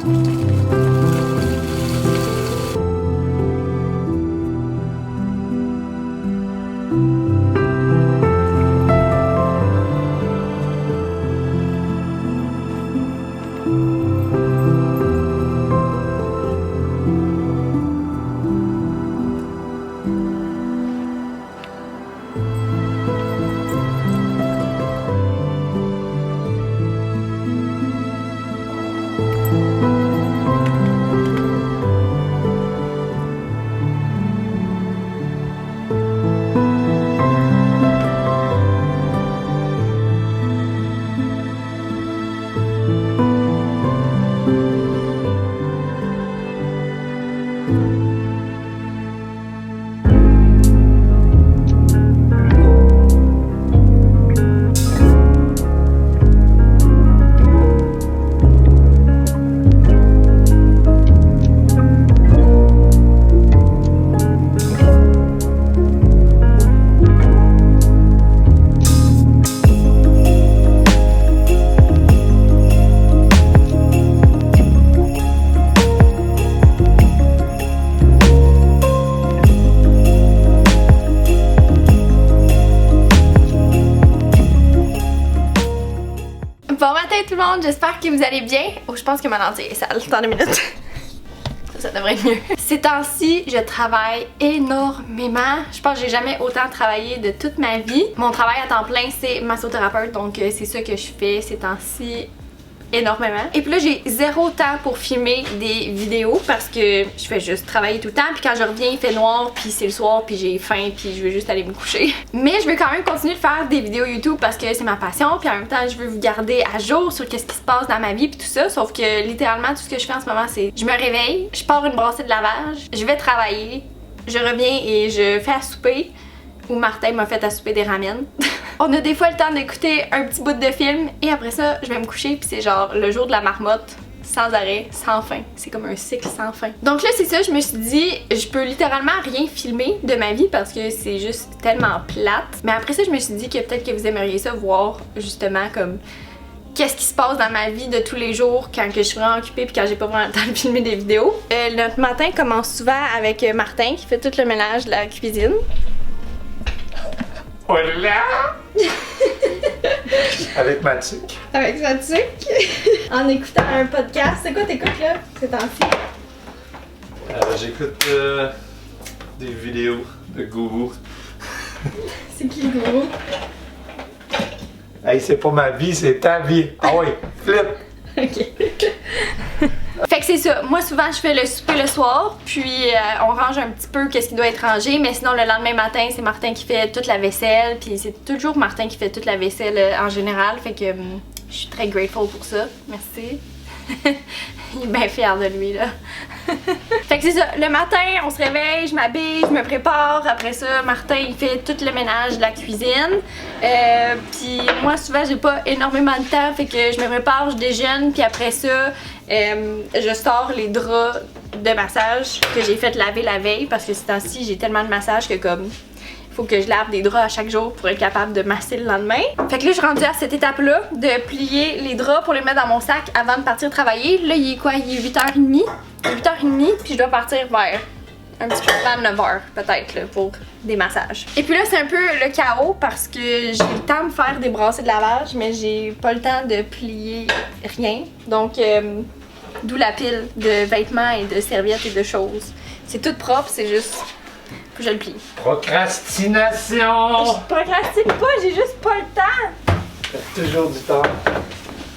Bon matin tout le monde, j'espère que vous allez bien. Oh, je pense que ma lentille est sale. Attends 2 minutes. Ça devrait être mieux. Ces temps-ci, je travaille énormément. Je pense que j'ai jamais autant travaillé de toute ma vie. Mon travail à temps plein, c'est massothérapeute, donc c'est ça que je fais ces temps-ci. Énormément. Et puis là, j'ai 0 temps pour filmer des vidéos parce que je fais juste travailler tout le temps. Puis quand je reviens, il fait noir, puis c'est le soir, puis j'ai faim, puis je veux juste aller me coucher. Mais je veux quand même continuer de faire des vidéos YouTube parce que c'est ma passion. Puis en même temps, je veux vous garder à jour sur qu'est-ce qui se passe dans ma vie, puis tout ça. Sauf que littéralement, tout ce que je fais en ce moment, c'est je me réveille, je pars une brassée de lavage, je vais travailler, je reviens et je fais à souper. Où Martin m'a fait à souper des ramen. On a des fois le temps d'écouter un petit bout de film et après ça, je vais me coucher puis c'est genre le jour de la marmotte, sans arrêt, sans fin. C'est comme un cycle sans fin. Donc là, c'est ça, je me suis dit, je peux littéralement rien filmer de ma vie parce que c'est juste tellement plate. Mais après ça, je me suis dit que peut-être que vous aimeriez ça voir justement comme qu'est-ce qui se passe dans ma vie de tous les jours quand que je suis vraiment occupée puis quand j'ai pas vraiment le temps de filmer des vidéos. Notre matin commence souvent avec Martin qui fait tout le ménage de la cuisine. Hola! Avec ma tuque. Avec sa tuque. En écoutant un podcast. C'est quoi t'écoutes là, ces temps-ci? J'écoute des vidéos de gourou. C'est qui le gourou? Hey, c'est pas ma vie, c'est ta vie. Ah oui, flip! Ok. Fait que c'est ça, moi souvent je fais le souper le soir, puis on range un petit peu qu'est-ce qui doit être rangé, mais sinon le lendemain matin c'est Martin qui fait toute la vaisselle, puis c'est toujours Martin qui fait toute la vaisselle en général, fait que je suis très grateful pour ça, merci. Il est bien fier de lui là. Fait que c'est ça, le matin on se réveille, je m'habille, je me prépare, après ça Martin il fait tout le ménage de la cuisine, puis moi souvent j'ai pas énormément de temps, fait que je me prépare, je déjeune, puis après ça je sors les draps de massage que j'ai fait laver la veille parce que ces temps-ci j'ai tellement de massages que comme faut que je lave des draps à chaque jour pour être capable de masser le lendemain. Fait que là je suis rendue à cette étape-là de plier les draps pour les mettre dans mon sac avant de partir travailler. Là il est quoi? Il est 8h30. 8h30 puis je dois partir vers un petit peu avant 9h peut-être là, pour des massages. Et puis là c'est un peu le chaos parce que j'ai le temps de faire des brassées de lavage mais j'ai pas le temps de plier rien. Donc d'où la pile de vêtements et de serviettes et de choses. C'est tout propre, c'est juste que je le plie. Procrastination! Je procrastine pas, j'ai juste pas le temps. T'as toujours du temps.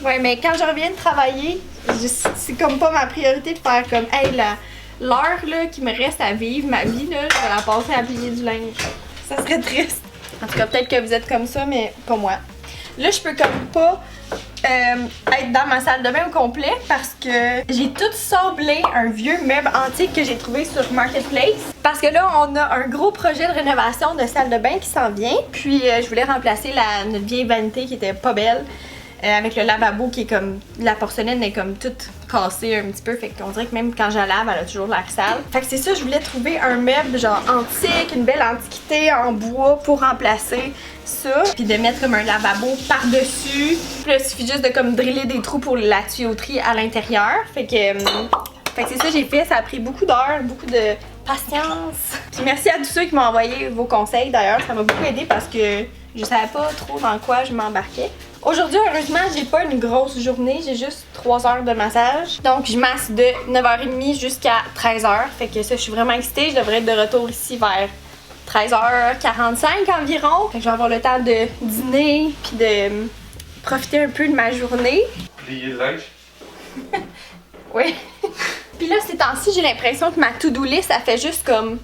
Ouais, mais quand je reviens de travailler, c'est comme pas ma priorité de faire comme hey l'heure là qui me reste à vivre ma vie là, je vais la passer à plier du linge. Ça serait triste. En tout cas, peut-être que vous êtes comme ça, mais pas moi. Là, je peux comme pas être dans ma salle de bain au complet parce que j'ai tout sablé un vieux meuble antique que j'ai trouvé sur Marketplace. Parce que là, on a un gros projet de rénovation de salle de bain qui s'en vient. Puis, je voulais remplacer notre vieille vanité qui était pas belle avec le lavabo qui est comme, la porcelaine est comme toute cassée un petit peu, fait qu'on dirait que même quand je la lave, elle a toujours l'air sale. Fait que c'est ça, je voulais trouver un meuble genre antique, une belle antiquité en bois pour remplacer ça, puis de mettre comme un lavabo par-dessus. Puis là, il suffit juste de comme driller des trous pour la tuyauterie à l'intérieur. Fait que c'est ça que j'ai fait, ça a pris beaucoup d'heures, beaucoup de patience. Puis merci à tous ceux qui m'ont envoyé vos conseils d'ailleurs, ça m'a beaucoup aidé parce que je savais pas trop dans quoi je m'embarquais. Aujourd'hui, heureusement, j'ai pas une grosse journée, j'ai juste 3 heures de massage. Donc, je masse de 9h30 jusqu'à 13h. Fait que ça, je suis vraiment excitée. Je devrais être de retour ici vers 13h45 environ. Fait que je vais avoir le temps de dîner puis de profiter un peu de ma journée. Plier le linge. Oui. Puis là, ces temps-ci, j'ai l'impression que ma to-do list, elle fait juste comme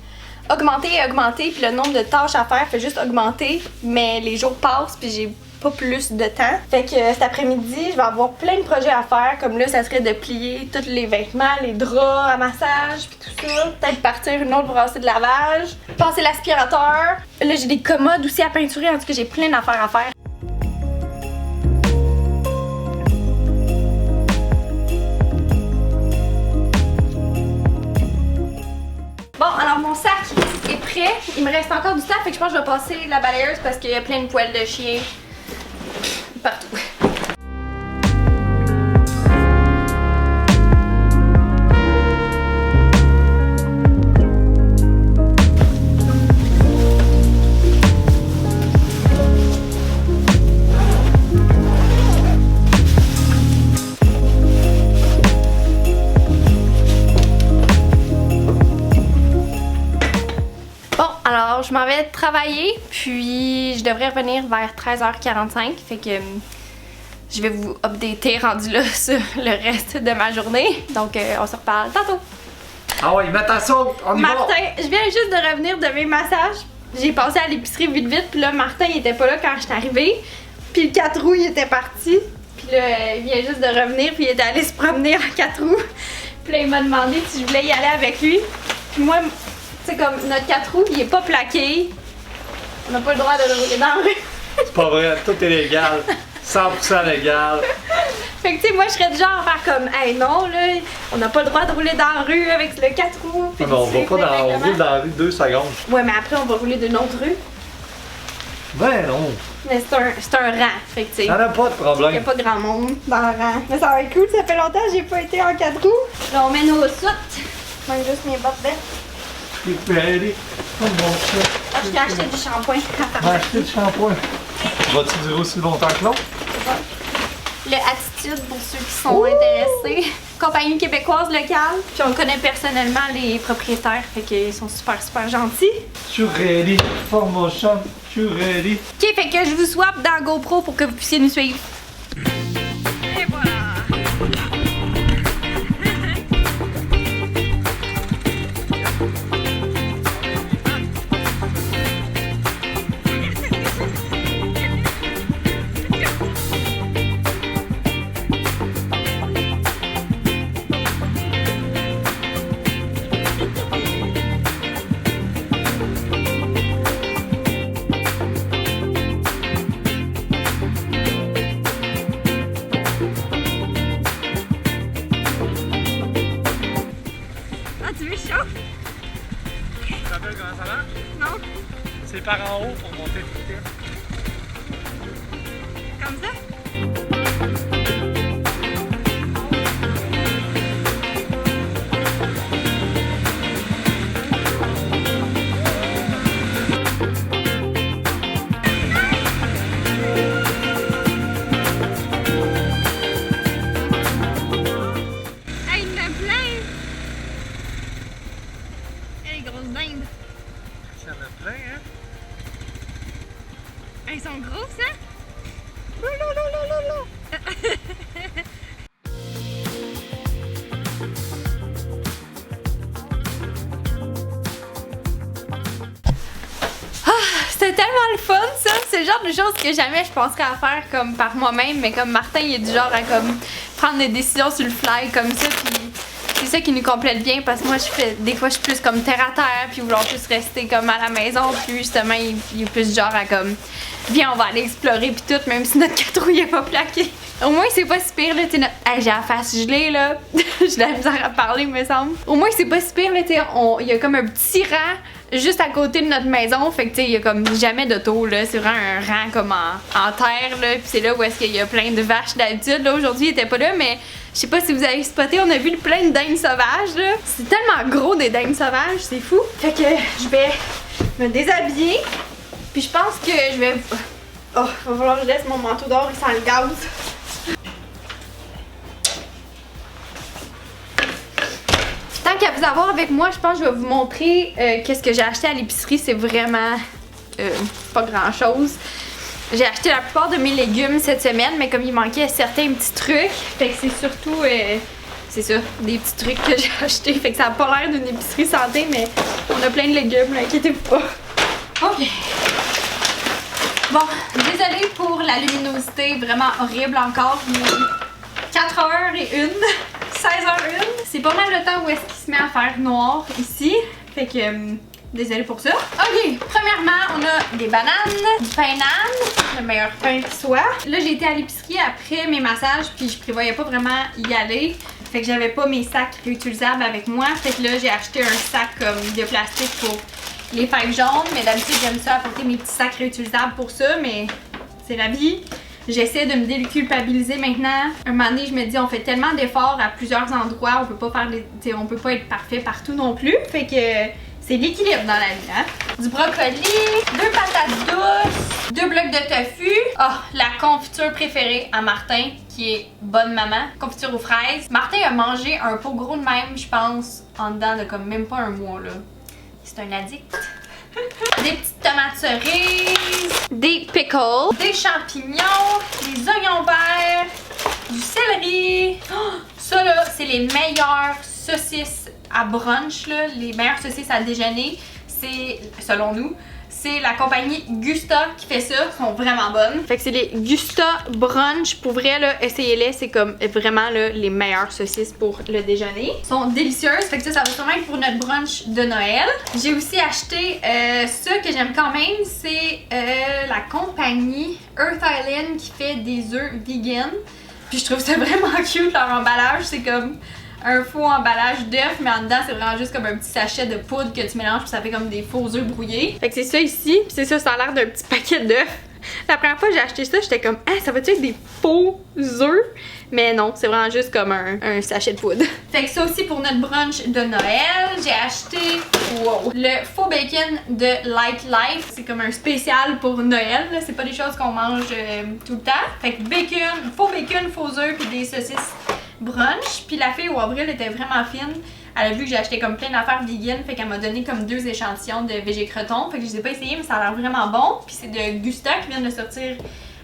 augmenter et augmenter. Puis le nombre de tâches à faire fait juste augmenter. Mais les jours passent puis j'ai pas plus de temps. Fait que cet après-midi, je vais avoir plein de projets à faire. Comme là, ça serait de plier tous les vêtements, les draps à massage, puis tout ça. Peut-être partir une autre brassée de lavage. Passer l'aspirateur. Là, j'ai des commodes aussi à peinturer. En tout cas, j'ai plein d'affaires à faire. Bon, alors mon sac est prêt. Il me reste encore du temps, fait que je pense que je vais passer la balayeuse parce qu'il y a plein de poils de chien partout. Alors, je m'en vais travailler, puis je devrais revenir vers 13h45, fait que je vais vous updater rendu là sur le reste de ma journée. Donc, on se reparle tantôt. Ah ouais, mets ta sauce, on y va! Martin, je viens juste de revenir de mes massages. J'ai passé à l'épicerie vite, puis là, Martin, il était pas là quand je suis arrivée. Puis le 4 roues, il était parti. Puis là, il vient juste de revenir, puis il est allé se promener en 4 roues. Puis là, il m'a demandé si je voulais y aller avec lui. Puis moi, c'est comme notre 4 roues, il est pas plaqué. On n'a pas le droit de le rouler dans la rue. C'est pas vrai, tout est légal. 100% légal. Fait que tu sais, moi je serais du genre à faire comme, hey non, là, on n'a pas le droit de rouler dans la rue avec le 4 roues. Non, on va pas dans, on roule dans la rue 2 secondes. Ouais, mais après on va rouler d'une autre rue. Ben non. Mais c'est un rang, fait que tu sais. Y'en a pas de problème. Il y a pas grand monde dans le rang. Mais ça va être cool, ça fait longtemps que j'ai pas été en 4 roues. Là on met nos soutes. Je manque juste mes bottes vertes. Ready. Oh mon Dieu. Ah, je t'ai acheté du shampoing. On va acheter du shampoing. Vas-tu durer aussi longtemps que l'autre? Le Attitude pour ceux qui sont intéressés. Compagnie québécoise locale. Puis on connaît personnellement les propriétaires, fait qu'ils sont super gentils. Tu ready for mon chum? Tu ready? Ok, fait que je vous swap dans GoPro pour que vous puissiez nous suivre. Et voilà. C'est par en haut pour monter le vitesse. Comme ça? Hey, il me plaît! Hey, grosse dinde! Il y en a plein, hein? Ils sont grosses, hein? C'était tellement le fun, ça! C'est le genre de choses que jamais je penserais à faire comme par moi-même, mais comme Martin, il est du genre à comme prendre des décisions sur le fly comme ça, puis c'est ça qui nous complète bien parce que moi des fois je suis plus comme terre à terre puis vouloir plus rester comme à la maison, puis justement il est plus du genre à comme viens on va aller explorer puis tout, même si notre 4 roues il est pas plaqué. Au moins, c'est pas si pire, là, t'sais, hey, j'ai la face gelée, là. J'ai la misère à parler, me semble. Au moins, c'est pas si pire, là, t'sais, il y a comme un petit rang juste à côté de notre maison, fait que tu sais, il y a comme jamais d'auto, là. C'est vraiment un rang comme en terre, là. Puis c'est là où est-ce qu'il y a plein de vaches d'habitude. Là, aujourd'hui, il était pas là, mais je sais pas si vous avez spoté, on a vu plein de dingues sauvages, là. C'est tellement gros des dingues sauvages, c'est fou. Fait que je vais me déshabiller. Puis je pense que je vais... Oh, va falloir que je laisse mon manteau d'or, il sent le gaz. Tant qu'à vous avoir avec moi, je pense que je vais vous montrer qu'est-ce que j'ai acheté à l'épicerie. C'est vraiment pas grand-chose. J'ai acheté la plupart de mes légumes cette semaine, mais comme il manquait certains petits trucs, fait que c'est surtout... c'est ça, des petits trucs que j'ai achetés. Fait que ça a pas l'air d'une épicerie santé, mais on a plein de légumes, là, inquiétez-vous pas. Ok. Bon, désolée pour la luminosité vraiment horrible encore. 4h01, 16h01. C'est pas mal le temps où est-ce qu'il se met à faire noir ici. Fait que, désolée pour ça. Ok, premièrement, on a des bananes, du pain nan, le meilleur pain qui soit. Là, j'ai été à l'épicerie après mes massages, puis je prévoyais pas vraiment y aller. Fait que j'avais pas mes sacs réutilisables avec moi. Fait que là, j'ai acheté un sac comme de plastique pour les fèves jaunes. Mais d'habitude, j'aime ça apporter mes petits sacs réutilisables pour ça, mais c'est la vie. J'essaie de me déculpabiliser maintenant. Un moment donné, je me dis, on fait tellement d'efforts à plusieurs endroits, on peut pas faire on peut pas être parfait partout non plus. Fait que c'est l'équilibre dans la vie, hein. Du brocoli, 2 patates douces, 2 blocs de tofu. Oh, la confiture préférée à Martin, qui est bonne maman, confiture aux fraises. Martin a mangé un pot gros de même, je pense, en dedans de comme même pas un mois, là. C'est un addict. Des petites tomates cerises, des pickles, des champignons, des oignons verts, du céleri. Oh, ça là, c'est les meilleures saucisses à brunch, là, les meilleures saucisses à déjeuner. C'est, selon nous, c'est la compagnie Gusta qui fait ça, sont vraiment bonnes. Fait que c'est les Gusta Brunch, pour vrai là, essayez-les, c'est comme vraiment là, les meilleures saucisses pour le déjeuner. Elles sont délicieuses, fait que ça va sûrement être pour notre brunch de Noël. J'ai aussi acheté ça que j'aime quand même, c'est la compagnie Earth Island qui fait des œufs vegan. Puis je trouve ça vraiment cute, leur emballage, c'est comme un faux emballage d'œufs, mais en dedans c'est vraiment juste comme un petit sachet de poudre que tu mélanges puis ça fait comme des faux œufs brouillés. Fait que c'est ça ici, puis c'est ça, ça a l'air d'un petit paquet d'œufs. La première fois que j'ai acheté ça, j'étais comme, ah, ça va-tu être des faux œufs? Mais non, c'est vraiment juste comme un sachet de poudre. Fait que ça aussi pour notre brunch de Noël, j'ai acheté, wow, le faux bacon de Light Life. C'est comme un spécial pour Noël, c'est pas des choses qu'on mange tout le temps. Fait que bacon, faux œufs puis des saucisses brunch. Puis la fille au avril était vraiment fine. Elle a vu que j'ai acheté comme plein d'affaires vegan, fait qu'elle m'a donné comme 2 échantillons de végécreton. Fait que je les ai pas essayés, mais ça a l'air vraiment bon. Puis c'est de Gusta qui vient de sortir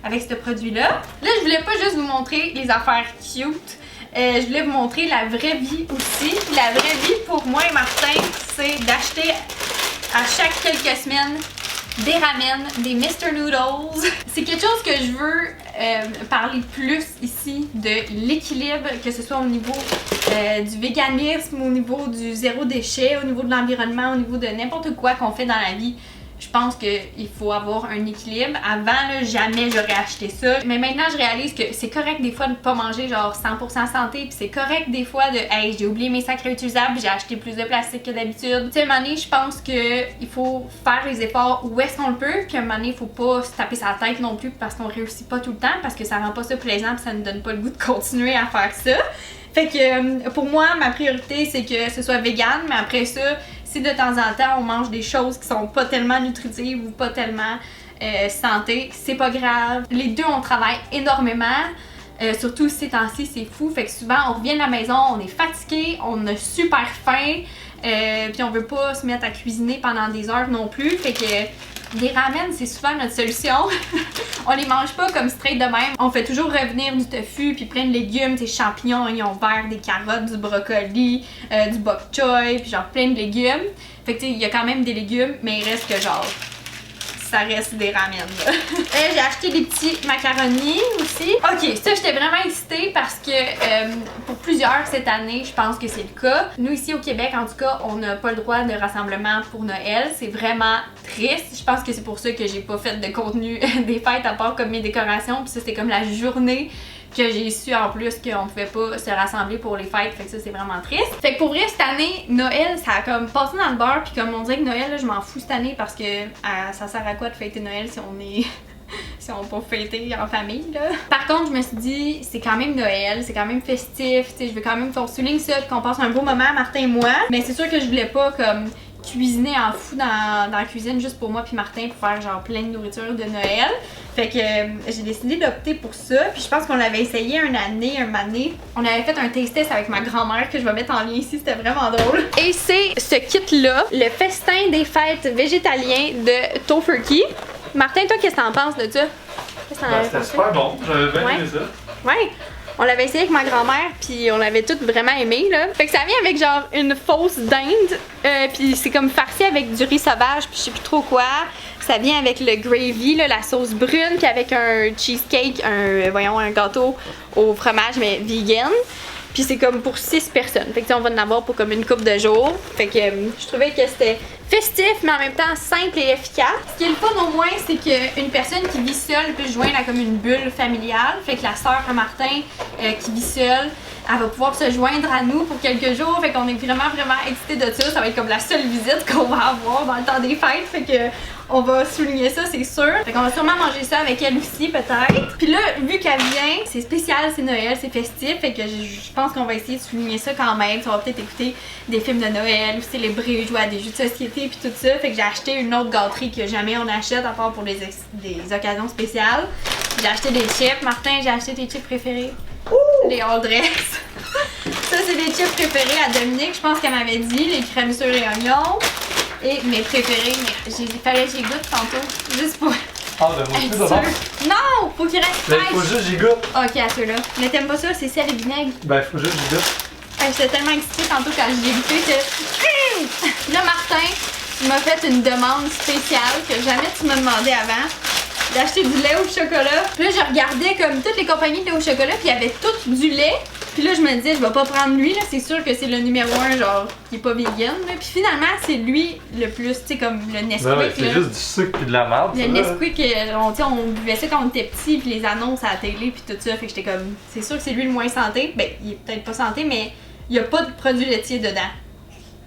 avec ce produit-là. Là, je voulais pas juste vous montrer les affaires cute. Je voulais vous montrer la vraie vie aussi. La vraie vie pour moi et Martin, c'est d'acheter à chaque quelques semaines des ramen, des Mr. Noodles. C'est quelque chose que je veux parler plus ici de l'équilibre, que ce soit au niveau du véganisme, au niveau du zéro déchet, au niveau de l'environnement, au niveau de n'importe quoi qu'on fait dans la vie. Je pense qu'il faut avoir un équilibre. Avant, là, jamais j'aurais acheté ça. Mais maintenant, je réalise que c'est correct des fois de pas manger genre 100% santé. Puis c'est correct des fois de, hey, j'ai oublié mes sacs réutilisables, j'ai acheté plus de plastique que d'habitude. Tu sais, à un moment donné, je pense qu'il faut faire les efforts où est-ce qu'on le peut. Puis à un moment donné, il faut pas se taper sa tête non plus parce qu'on réussit pas tout le temps. Parce que ça rend pas ça plaisant puis ça nous donne pas le goût de continuer à faire ça. Fait que pour moi, ma priorité, c'est que ce soit vegan. Mais après ça, si de temps en temps on mange des choses qui sont pas tellement nutritives ou pas tellement santé, c'est pas grave. Les deux, on travaille énormément. Surtout ces temps-ci, c'est fou. Fait que souvent, on revient de la maison, on est fatigué, on a super faim. Puis on veut pas se mettre à cuisiner pendant des heures non plus. Fait que les ramen, c'est souvent notre solution. On les mange pas comme straight de même. On fait toujours revenir du tofu, puis plein de légumes, des champignons, oignons verts, des carottes, du brocoli, du bok choy, puis genre plein de légumes. Fait que tu sais, il y a quand même des légumes, mais il reste que genre, ça reste des ramen. J'ai acheté des petits macaronis aussi. Ok, ça j'étais vraiment excitée parce que pour plusieurs cette année, je pense que c'est le cas. Nous ici au Québec, en tout cas, on n'a pas le droit de rassemblement pour Noël. C'est vraiment triste. Je pense que c'est pour ça que j'ai pas fait de contenu des fêtes à part comme mes décorations. Puis ça, c'était comme la journée que j'ai su en plus qu'on pouvait pas se rassembler pour les fêtes, fait que ça c'est vraiment triste. Fait que pour vrai cette année, Noël ça a comme passé dans le beurre, puis comme on dirait que Noël là, je m'en fous cette année parce que ça sert à quoi de fêter Noël si on est... si on peut fêter en famille là. Par contre je me suis dit c'est quand même Noël, c'est quand même festif, tu sais, je veux quand même qu'on souligne ça puis qu'on passe un beau moment Martin et moi. Mais c'est sûr que je voulais pas comme cuisiner en fou dans la cuisine juste pour moi puis Martin pour faire genre plein de nourriture de Noël. Fait que j'ai décidé d'opter pour ça. Puis je pense qu'on l'avait essayé un année. On avait fait un taste test avec ma grand-mère que je vais mettre en lien ici, c'était vraiment drôle. Et c'est ce kit-là, le festin des fêtes végétalien de Tofurky. Martin, toi, qu'est-ce que t'en penses de ça? C'était super bon, j'avais bien aimé ça. Ouais, on l'avait essayé avec ma grand-mère, puis on l'avait toutes vraiment aimé, là. Fait que ça vient avec genre une fausse dinde, puis c'est comme farci avec du riz sauvage, puis je sais plus trop quoi. Ça vient avec le gravy, là, la sauce brune, puis avec un cheesecake, un gâteau au fromage, mais vegan. Puis c'est comme pour 6 personnes. Fait que on va en avoir pour comme une couple de jours. Fait que je trouvais que c'était festif, mais en même temps simple et efficace. Ce qui est le fun au moins, c'est qu'une personne qui vit seule peut se joindre à comme une bulle familiale. Fait que la sœur à Martin qui vit seule, elle va pouvoir se joindre à nous pour quelques jours. Fait qu'on est vraiment excités de ça. Ça va être comme la seule visite qu'on va avoir dans le temps des fêtes. Fait que on va souligner ça, c'est sûr. Fait qu'on va sûrement manger ça avec elle aussi, peut-être. Puis là, vu qu'elle vient, c'est spécial, c'est Noël, c'est festif. Fait que je pense qu'on va essayer de souligner ça quand même. On va peut-être écouter des films de Noël ou célébrer, jouer à des jeux de société puis tout ça. Fait que j'ai acheté une autre gâterie que jamais on achète à part pour des occasions spéciales. J'ai acheté des chips. Martin, j'ai acheté tes chips préférés. Ouh! Les All Dress. Ça, c'est des chips préférés à Dominique. Je pense qu'elle m'avait dit, les crèmes sur et oignons. Et mes préférés, mais fallait que j'y goûte tantôt, juste pour être sûr. Non! Faut qu'il reste fraîche! Mais faut juste que j'y goûte! Ok, à ceux-là. Mais t'aimes pas ça, c'est sel et vinaigre? Ben, faut juste que j'y goûte. J'étais tellement excitée tantôt quand j'ai goûté que... Là, Martin, tu m'as fait une demande spéciale que jamais tu m'as demandé avant. D'acheter du lait au chocolat. Puis là, je regardais comme toutes les compagnies de lait au chocolat, puis il y avait toutes du lait. Puis là, je me disais, je vais pas prendre lui, là, c'est sûr que c'est le numéro 1, genre, qui est pas vegan. Là. Puis finalement, c'est lui le plus, tu sais, comme le Nesquik. Ouais, c'est juste du sucre puis de la merde. Le Nesquik, on buvait ça quand on était petit, puis les annonces à la télé, puis tout ça. Fait que j'étais comme, c'est sûr que c'est lui le moins santé. Ben, il est peut-être pas santé, mais il y a pas de produits laitiers dedans.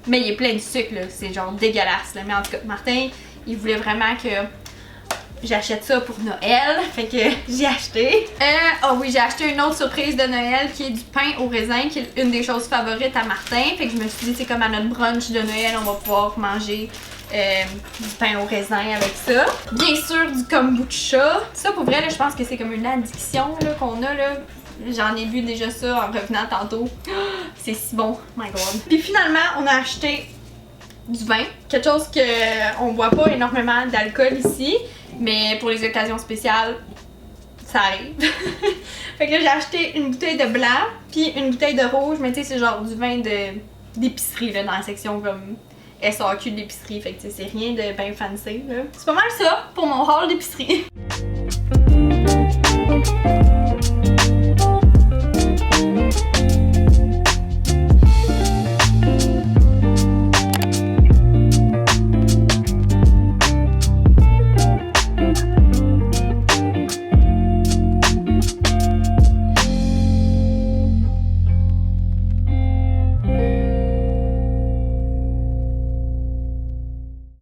Mais il est plein de sucre, là. C'est genre dégueulasse, là. Mais en tout cas, Martin, il voulait vraiment que j'achète ça pour Noël, fait que j'ai acheté. Oh oui, j'ai acheté une autre surprise de Noël qui est du pain au raisin, qui est une des choses favorites à Martin. Fait que je me suis dit, c'est comme à notre brunch de Noël, on va pouvoir manger du pain au raisin avec ça. Bien sûr, du kombucha. Ça, pour vrai, là, je pense que c'est comme une addiction là, qu'on a là. J'en ai bu déjà ça en revenant tantôt. C'est si bon, my god. Puis finalement, on a acheté du vin. Quelque chose qu'on boit pas énormément d'alcool ici. Mais pour les occasions spéciales, ça arrive. Fait que là, j'ai acheté une bouteille de blanc, puis une bouteille de rouge, mais tu sais, c'est genre du vin d'épicerie, là, dans la section comme SAQ de l'épicerie. Fait que tu sais, c'est rien de bien fancy, là. C'est pas mal ça pour mon haul d'épicerie.